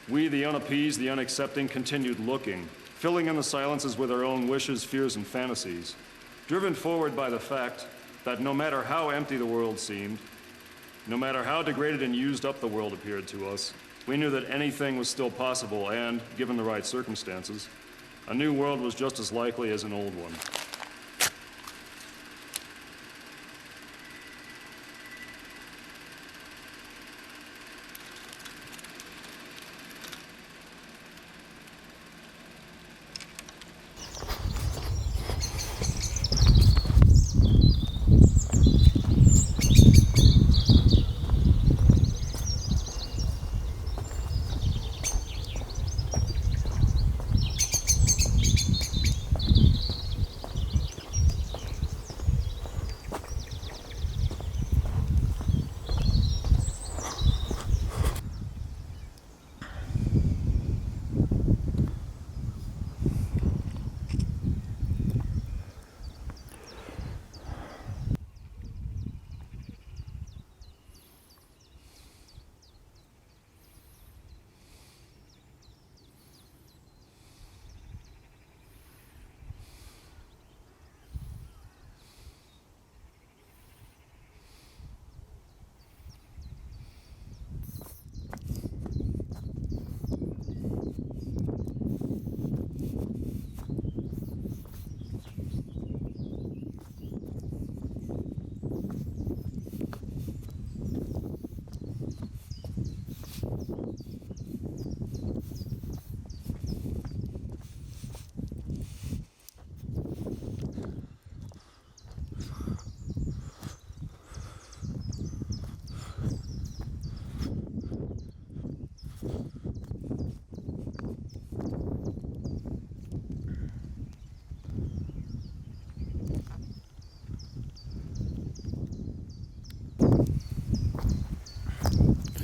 We, the unappeased, the unaccepting, continued looking, filling in the silences with our own wishes, fears, and fantasies, driven forward by the fact that no matter how empty the world seemed, no matter how degraded and used up the world appeared to us, we knew that anything was still possible and, given the right circumstances, a new world was just as likely as an old one.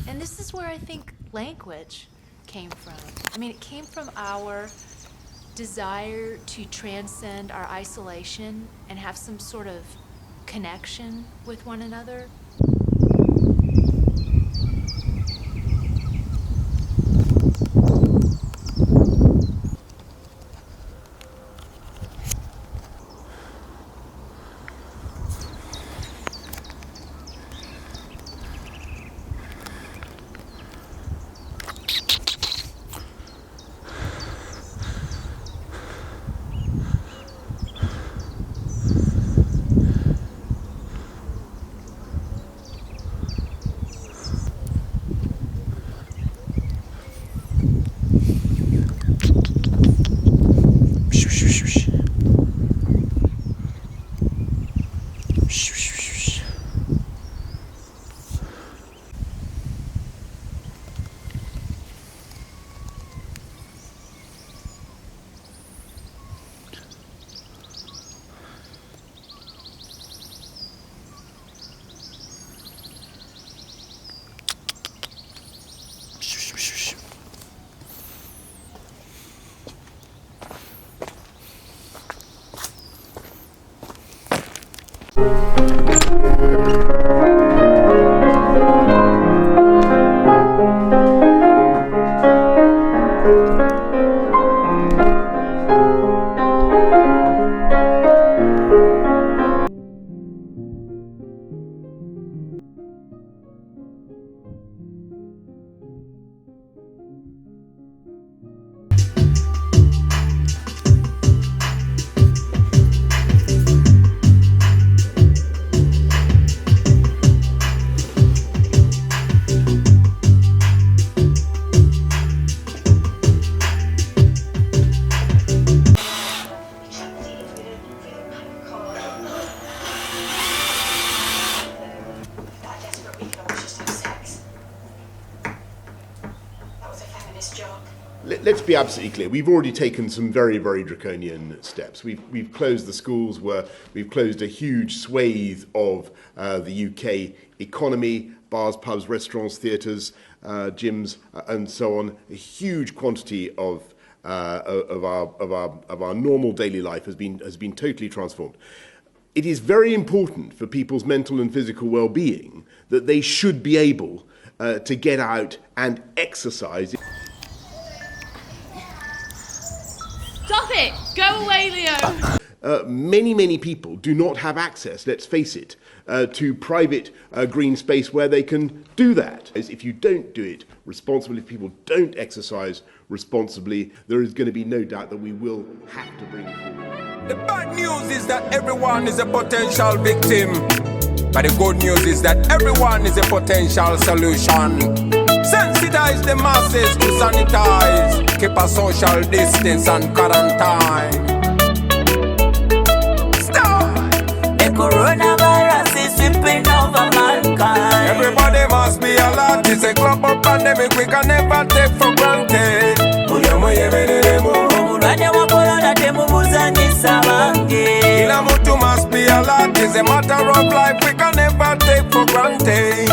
And this is where I think language came from. I mean, it came from our desire to transcend our isolation and have some sort of connection with one another. Let's be absolutely clear. We've already taken some very, very draconian steps. We've closed the schools, we've closed a huge swathe of the UK economy, bars, pubs, restaurants, theatres, gyms, and so on. A huge quantity of our normal daily life has been totally transformed. It is very important for people's mental and physical well-being that they should be able to get out and exercise. Stop it! Go away, Leo! Many people do not have access, let's face it, to private green space where they can do that. If you don't do it responsibly, if people don't exercise responsibly, there is going to be no doubt that we will have to bring forward. The bad news is that everyone is a potential victim. But the good news is that everyone is a potential solution. Sensitize the masses to sanitize. Keep a social distance and quarantine. The coronavirus is sweeping over mankind. Everybody must be alert. It's a global pandemic we can never take for granted. Omulwadde wa corona temubuzanyisa bange. Kila mutu must be alert. It's a matter of life we can never take for granted.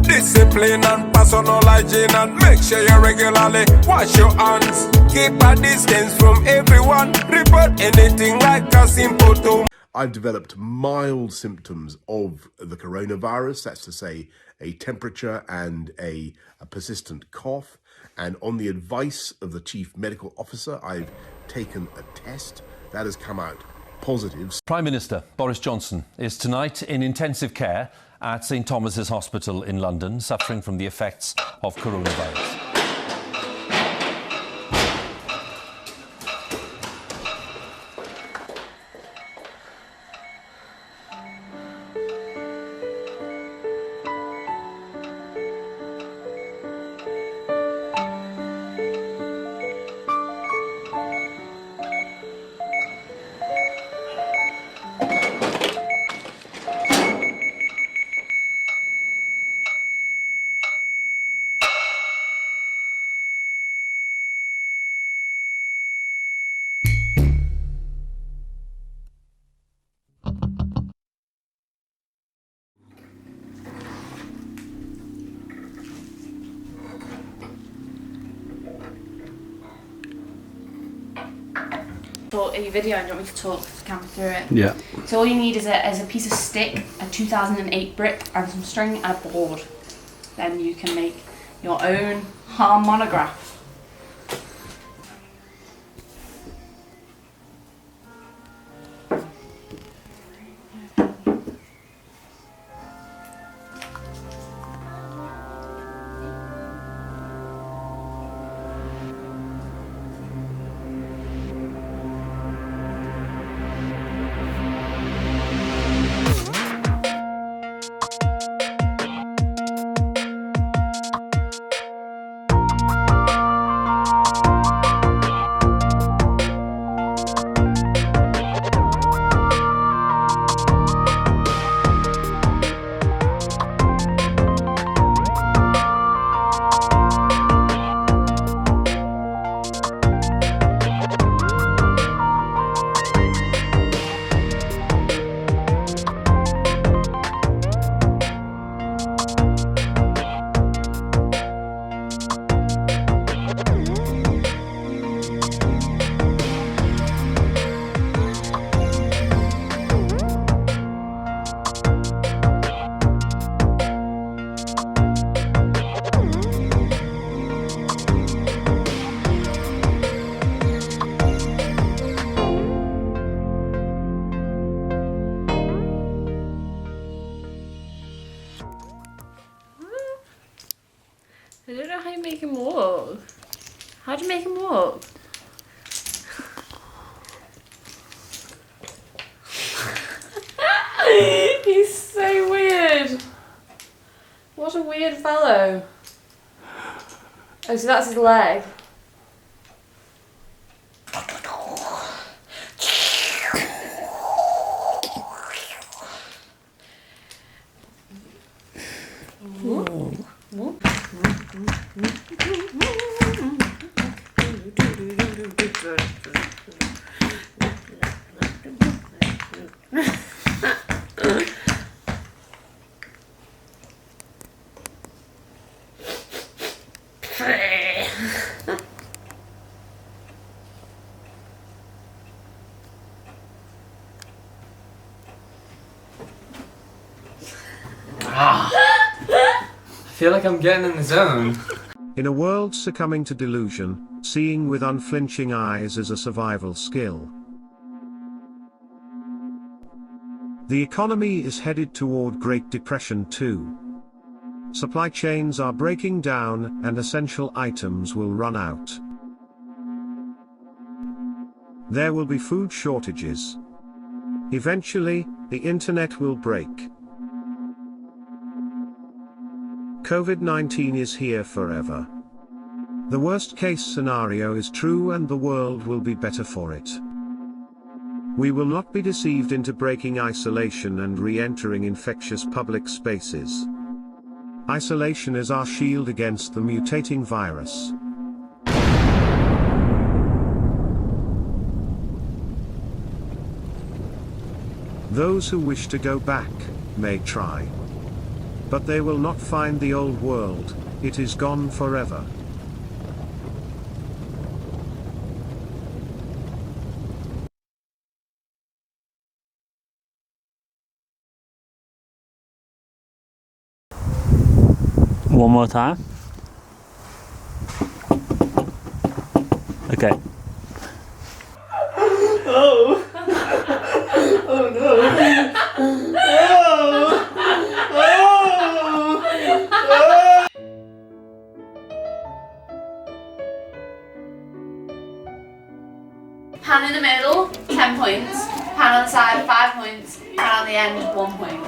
Discipline and personal hygiene, and make sure you regularly wash your hands. Keep a distance from everyone. Report anything like a symptom. I've developed mild symptoms of the coronavirus, that's to say a temperature and a persistent cough. And on the advice of the chief medical officer, I've taken a test that has come out positive. Prime Minister Boris Johnson is tonight in intensive care at St Thomas's Hospital in London, suffering from the effects of coronavirus. Are you videoing? Do you want me to talk to the camera through it? Yeah. So all you need is a piece of stick, a 2008 brick, and some string and a board. Then you can make your own harmonograph. I don't know how you make him walk. How do you make him walk? He's so weird. What a weird fellow. Oh, so that's his leg. I feel like I'm getting in the zone. In a world succumbing to delusion, seeing with unflinching eyes is a survival skill. The economy is headed toward Great Depression too. Supply chains are breaking down and essential items will run out. There will be food shortages. Eventually, the internet will break. Covid-19 is here forever. The worst case scenario is true and the world will be better for it. We will not be deceived into breaking isolation and re-entering infectious public spaces. Isolation is our shield against the mutating virus. Those who wish to go back may try. But they will not find the old world, it is gone forever. One more time. Okay. Oh! Oh no! Pan in the middle, 10 points. Pan on the side, 5 points. Pan on the end, 1 point.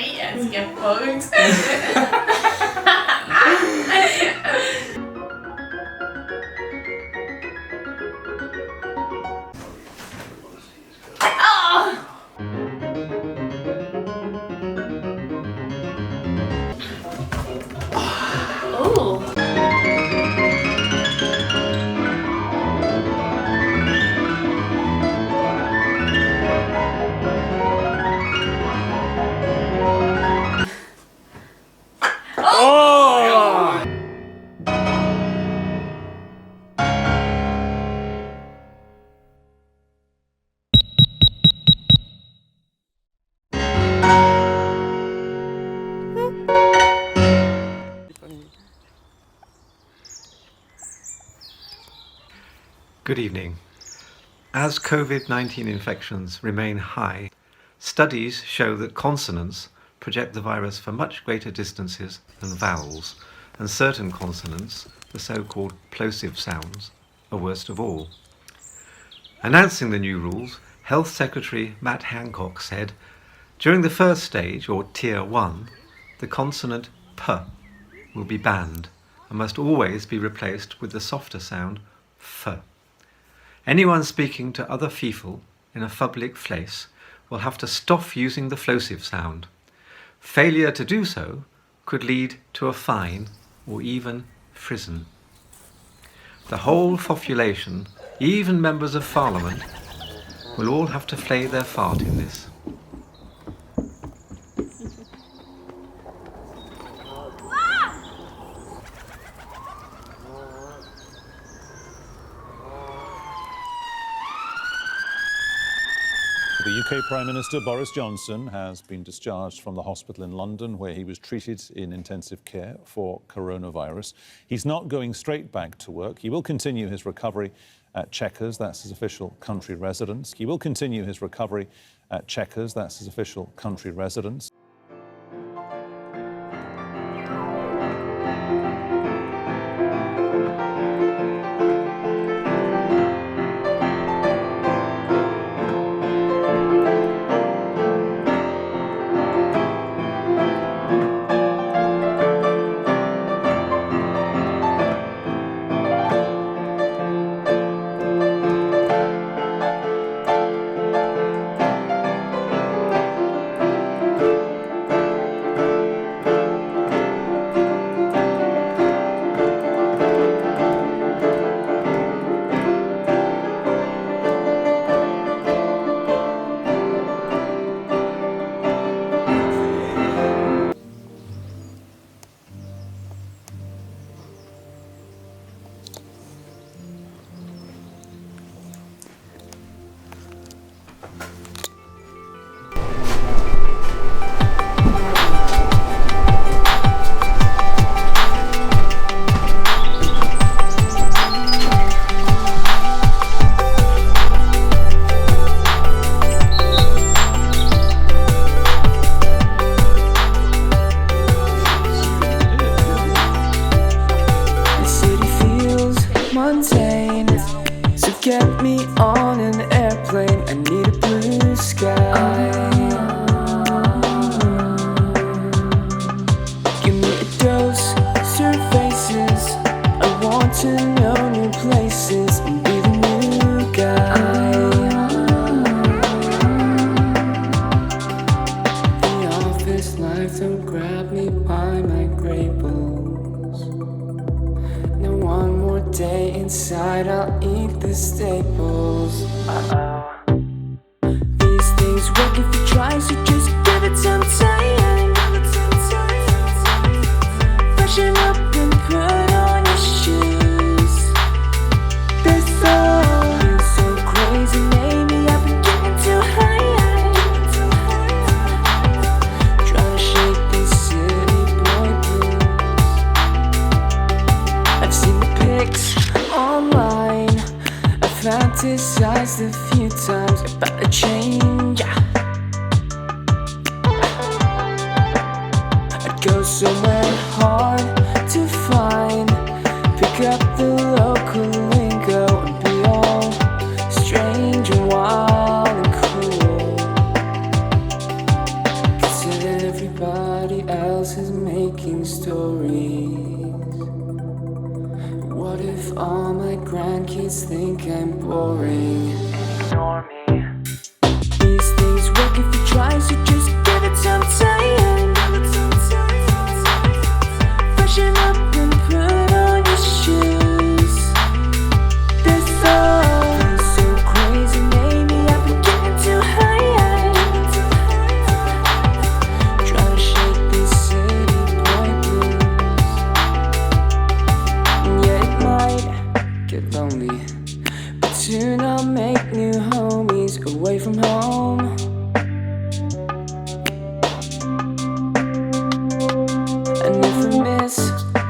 Yes, get fucked. Good evening. As COVID-19 infections remain high, studies show that consonants project the virus for much greater distances than vowels, and certain consonants, the so-called plosive sounds, are worst of all. Announcing the new rules, Health Secretary Matt Hancock said, during the first stage, or Tier 1, the consonant P will be banned and must always be replaced with the softer sound F. Anyone speaking to other people in a public place will have to stop using the plosive sound. Failure to do so could lead to a fine or even prison. The whole population, even members of Parliament, will all have to play their part in this. The UK Prime Minister Boris Johnson has been discharged from the hospital in London where he was treated in intensive care for coronavirus. He's not going straight back to work. He will continue his recovery at Chequers, that's his official country residence. He will continue his recovery at Chequers, that's his official country residence. on an airplane, I need a blue sky. Give me a dose, surfaces. I want to know new places and be the new guy. The office life don't grab me by my graples. Now one more day inside, I'll eat the staples. These things work if you try, so just give it some time. Freshen up and put on your shoes. This all feels so crazy, maybe I've been getting too high. Trying to shake these city boy blues. I've seen the pics online, I fantasized a few times about a change. I'd go somewhere hard to find, pick up the local lingo and be all strange and wild and cool. 'Cause everybody else is making stories. What if all my grandkids think I'm boring? Ignore me. These things work if you try, so just give it some time. Freshen up and put on your shoes. This all feels so crazy, maybe I've been getting too high. Trying to shake these city boy blues. And yeah, it might get lonely, but soon I'll make new homies away from home. And if I miss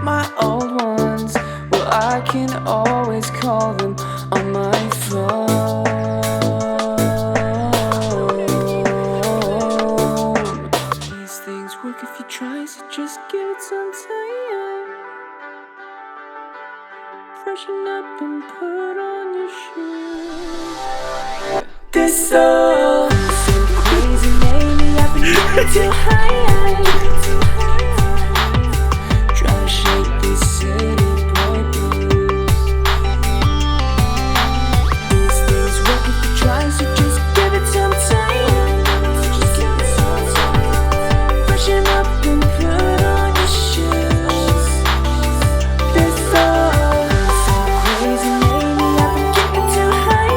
my old ones, well, I can always call them on my phone. These things work if you try, so just give it some time. Freshen up and put on your shoes. This all feels so crazy, maybe I've been getting too high. Trying to shake these city boy blues. These things work if you try, so just give it some time. Freshen up and put on your shoes. This all feels so crazy, maybe I've been getting too high.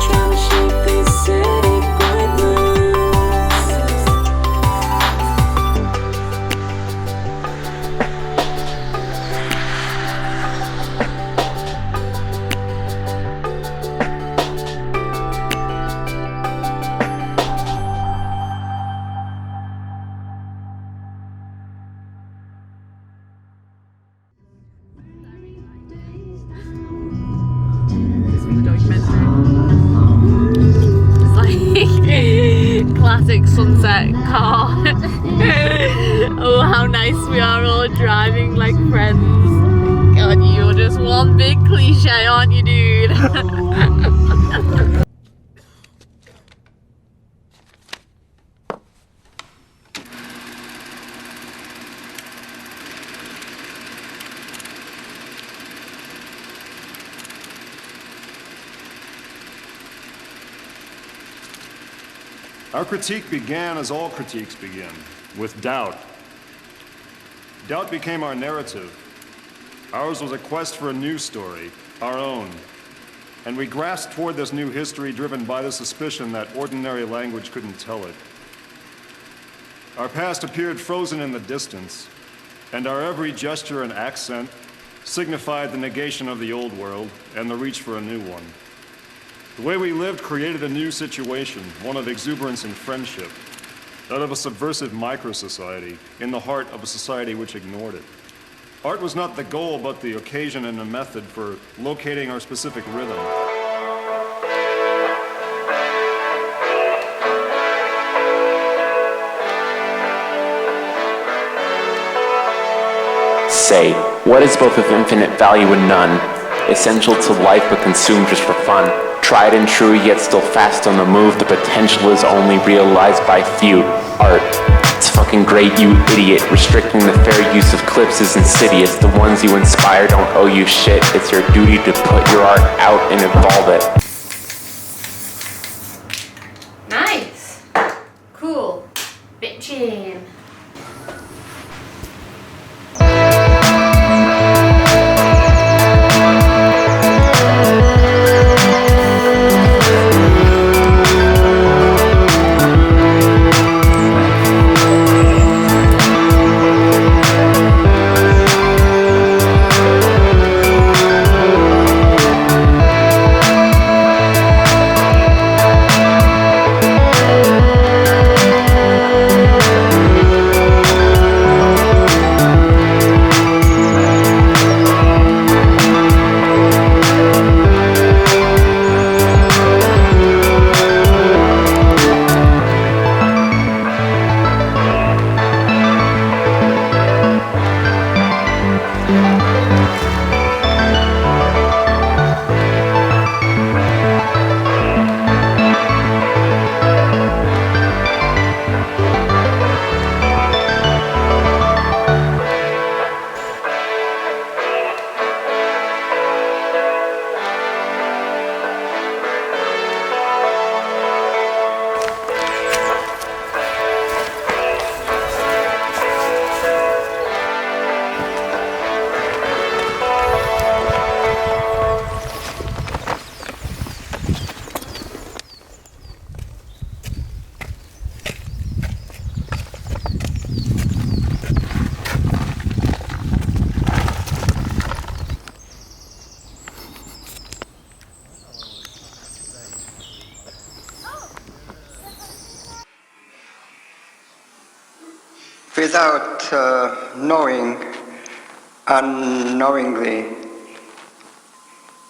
Trying to shake these city boy blues. It's like classic sunset car. Oh, how nice we are all driving like friends. God, you're just one big cliche, aren't you, dude? Our critique began as all critiques begin, with doubt. Doubt became our narrative. Ours was a quest for a new story, our own. And we grasped toward this new history driven by the suspicion that ordinary language couldn't tell it. Our past appeared frozen in the distance, and our every gesture and accent signified the negation of the old world and the reach for a new one. The way we lived created a new situation, one of exuberance and friendship, that of a subversive micro-society in the heart of a society which ignored it. Art was not the goal, but the occasion and a method for locating our specific rhythm. Say, what is both of infinite value and none? essential to life but consumed just for fun. Tried and true, yet still fast on the move. The potential is only realized by few. Art. It's fucking great, you idiot. Restricting the fair use of clips is insidious. The ones you inspire don't owe you shit. It's your duty to put your art out and evolve it. Nice. Cool. Bitchin'. Without knowing, unknowingly,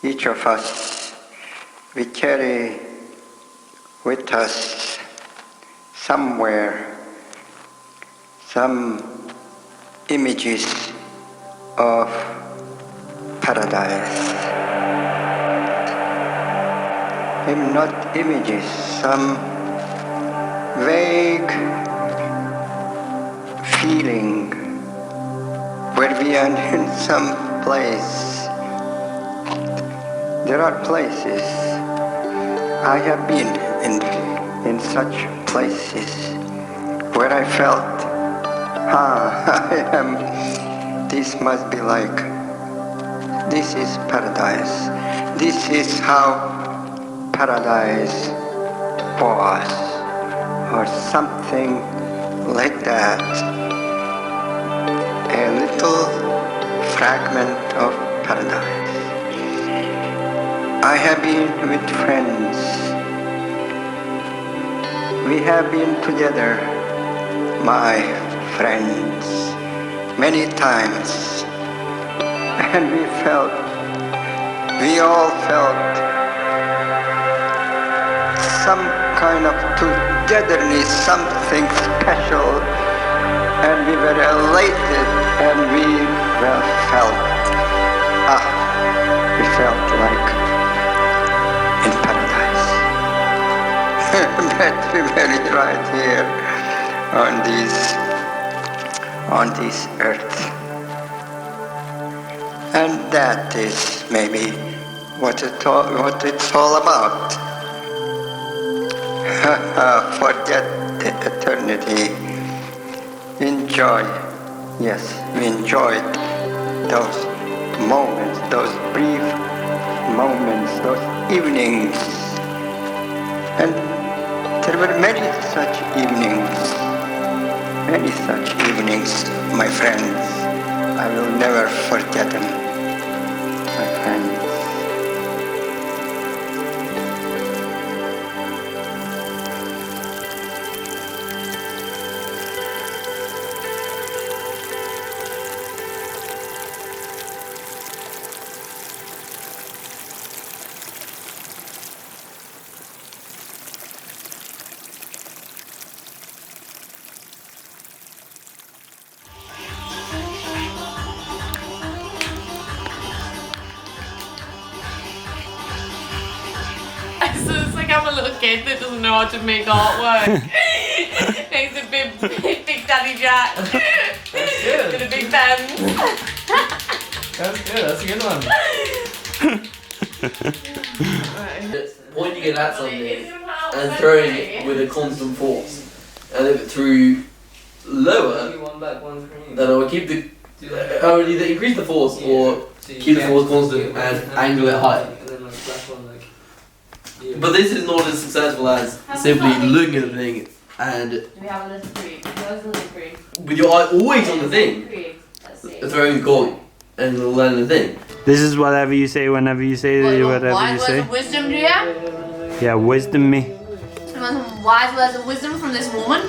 each of us, we carry with us somewhere some images of paradise. Maybe not images, some vague feeling where we are in some place. There are places, I have been in such places where I felt, this must be like, this is paradise. This is how paradise was, or something like that. A little fragment of paradise. I have been with friends. We have been together, my friends, many times. And we all felt some kind of togetherness, something special, and we were elated, and we felt like in paradise. But we were right here on this earth. And that is maybe what it's all about. Forget the eternity. Enjoy. Yes, we enjoyed those moments, those brief moments, those evenings. And there were many such evenings, my friends. I will never forget them, my friends. I'm a little kid that doesn't know how to make artwork. Next to Big Daddy Jack. That's good. With a big pen. That's good. That's a good one. Pointing it at something and throwing it with a constant force. And if it threw lower, then I would keep the. I would either increase the force or keep the force constant and angle it higher. But this is not as successful as simply looking at the thing and. Do we have a little tree? With your eye always on the thing, throwing the coin and landing the thing. This is whatever you say whenever you say whatever you Wise say. words of wisdom, do you? Yeah, wisdom me. You want some wise words of wisdom from this woman?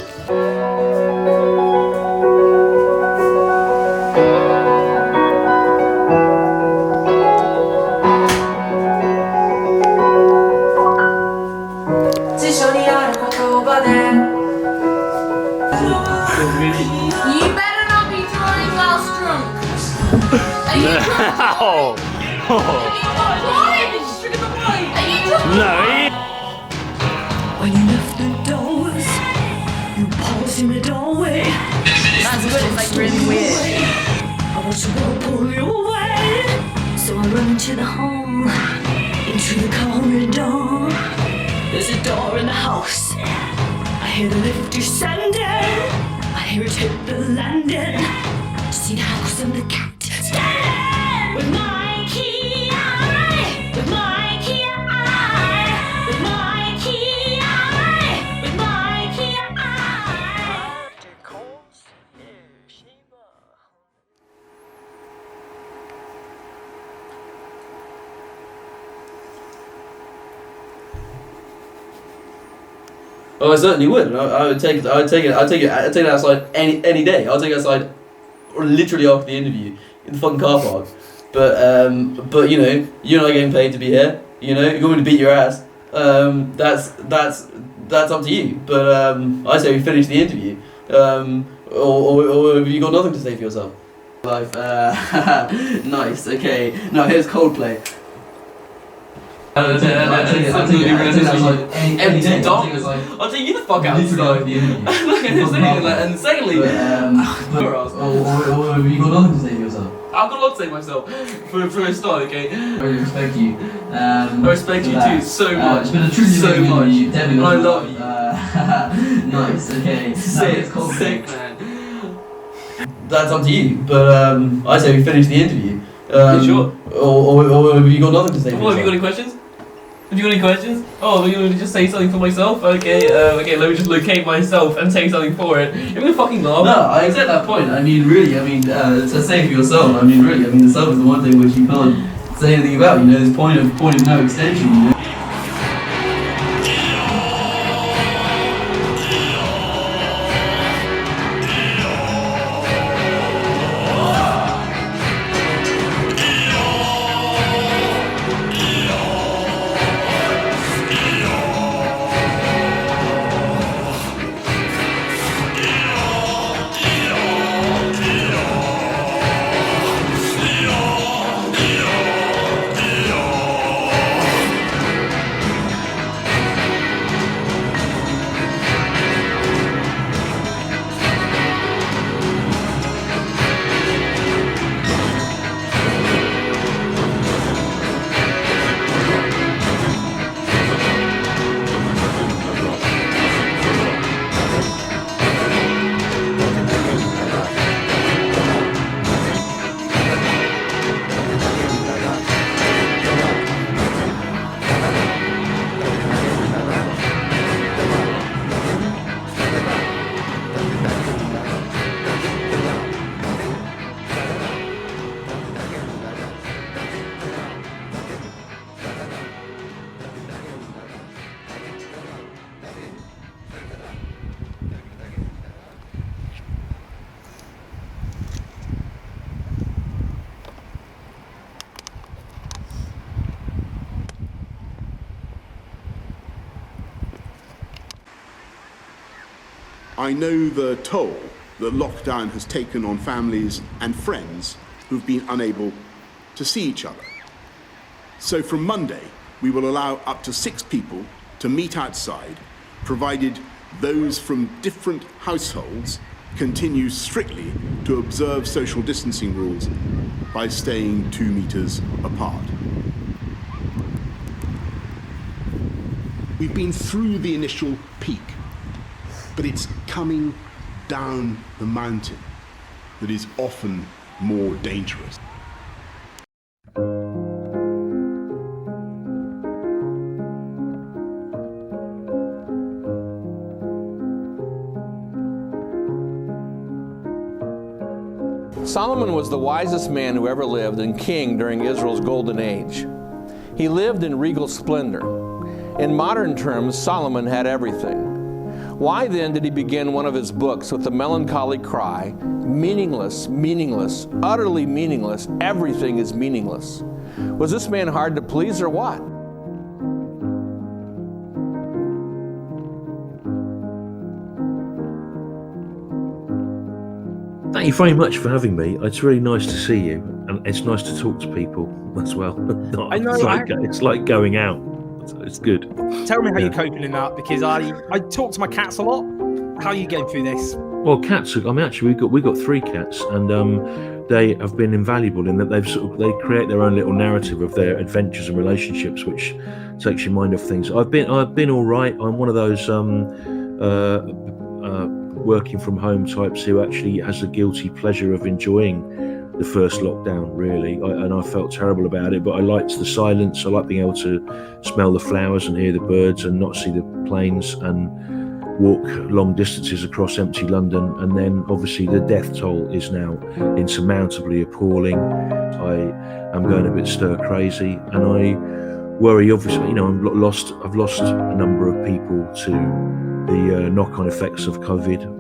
You better not be drawing whilst drunk. Are you drunk? Are you drunk? No. When you left the doors, you paused in the doorway. That's good, it's like really weird. I want to pull you away. So I run into the hall, into the corridor. There's a door in the house. I hear the lift descending. I hear it hit the landing. See the house and the cat standing with my key eye, with my key eye, with my key eye, with my key eye. Oh, I certainly would. I would take it outside any day. I'll take it outside, or literally after the interview in the fucking car park. But you know, you're not getting paid to be here. You know, you're going to beat your ass. That's up to you. But I say we finish the interview. Or have you got nothing to say for yourself? Life. Nice. Okay. Now here's Coldplay. I'll take empty dog. I'll take you the fuck outside. Look at this thing. And secondly, or have you got nothing to say for yourself? I've got a lot to say myself. For a start, okay. I really respect you. I respect you too so much. It's been a truly so much. And I love you. Nice. Okay. Sick, man. That's up to you. But I say we finish the interview. Sure. Or have you got nothing to say? Well, have you got any questions? Have you got any questions? Oh, you want me to just say something for myself? Okay, okay, let me just locate myself and say something for it. You're gonna fucking laugh. No, I accept that point. I mean, really, to say for yourself, the self is the one thing which you can't say anything about. You know, there's point of no extension, you know? I know the toll that lockdown has taken on families and friends who've been unable to see each other. So from Monday, we will allow up to 6 people to meet outside, provided those from different households continue strictly to observe social distancing rules by staying 2 meters apart. We've been through the initial peak, but it's coming down the mountain that is often more dangerous. Solomon was the wisest man who ever lived and king during Israel's golden age. He lived in regal splendor. In modern terms, Solomon had everything. Why then did he begin one of his books with the melancholy cry, meaningless, meaningless, utterly meaningless, everything is meaningless? Was this man hard to please or what? Thank you very much for having me. It's really nice to see you, and it's nice to talk to people as well. I know. It's like going out. It's good. Tell me how you're coping in that, because I talk to my cats a lot. How are you going through this? Well, cats. I mean, actually, we got 3 cats, and they have been invaluable in that they create their own little narrative of their adventures and relationships, which takes your mind off things. I've been all right. I'm one of those working from home types who actually has a guilty pleasure of enjoying the first lockdown, really. And I felt terrible about it, but I liked the silence. I like being able to smell the flowers and hear the birds and not see the planes and walk long distances across empty London. And then obviously the death toll is now insurmountably appalling. I am going a bit stir crazy, and I worry, obviously, I've lost a number of people to the knock-on effects of COVID,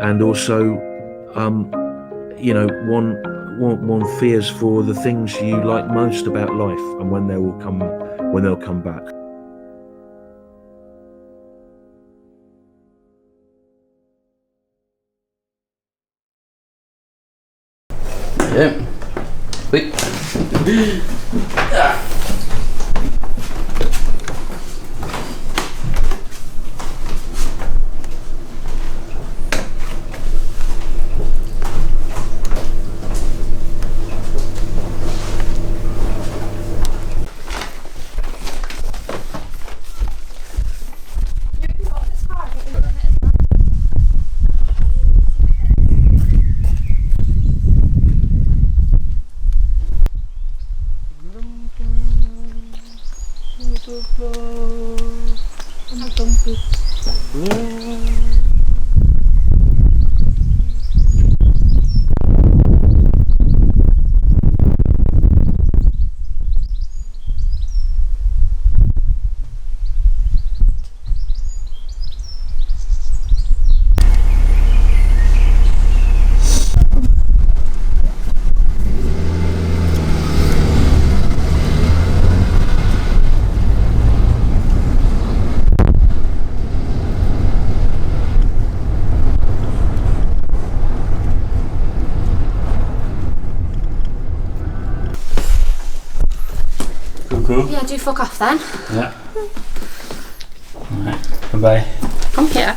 and also one fears for the things you like most about life and when they'll come back. Yeah. Wait. Yeah, do fuck off then. Yeah. Alright, bye-bye. Come here.